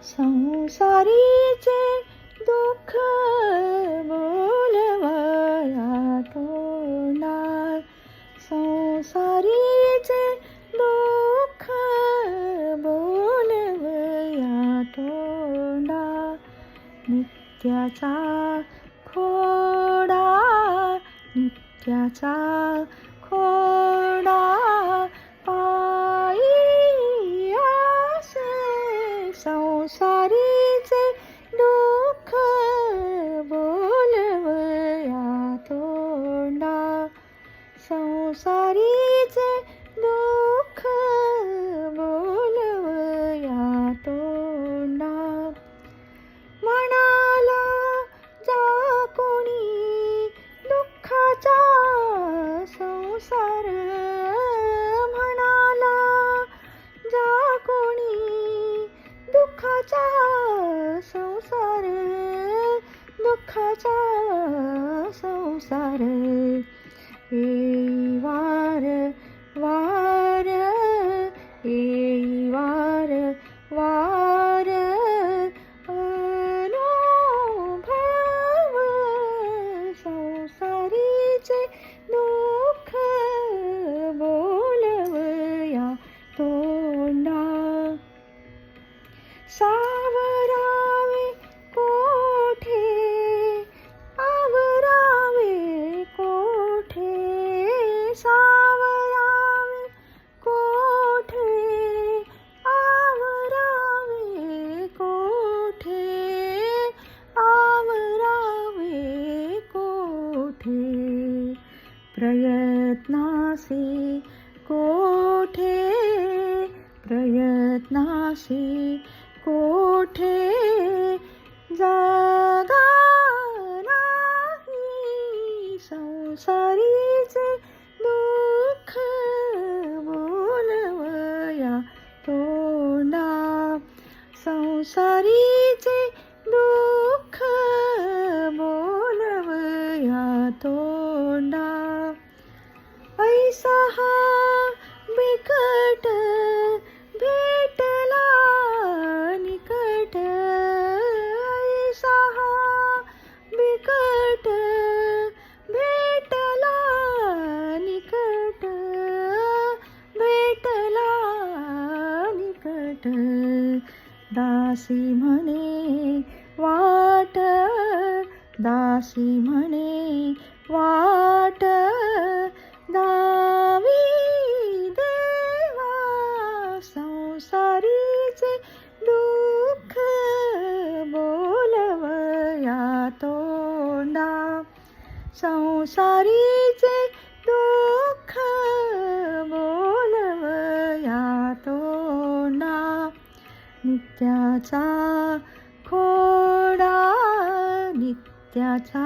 संसारीचे दुःख बोलवया तोंडा, संसारीचे दुःख बोलवया तोंडा. नित्याचा खोडा, नित्याचा खोडा, पायी असे संसारीचे दुःख बोलवया तोंडा, संसारीचे दुःख बोलवया तोंडा. म्हणाला जा कोणी दुःखाचा संसार, म्हणाला जा कोणी दुःखाचा संसार, दुःखाचा संसार. येई वार वार, येई वार वार, अनुभव संसारीचे दुःख बोलवया तोंडा. सावरावे कोठे, आवरावे कोठे, सावरावे कोठे, आवरावे कोठे, आवरावे कोठे. प्रयत्नासे कोठे, प्रयत्नासे कोठे, जागा नाही संसारीचे दुःख बोलवया तोंडा, संसारीचे दुःख बोलवया तोंडा. ऐसा हा बिकट भेटला निकट, ऐसा हा बिकट भेटला निकट, भेटला निकट. दासी म्हणे वाट, दासी म्हणे वाट, दावी देवा संसारीचे दुःख बोलवया तोंडा, संसारीचे दुःख बोलवया तोंडा. नित्याचा खोडा, नित्याचा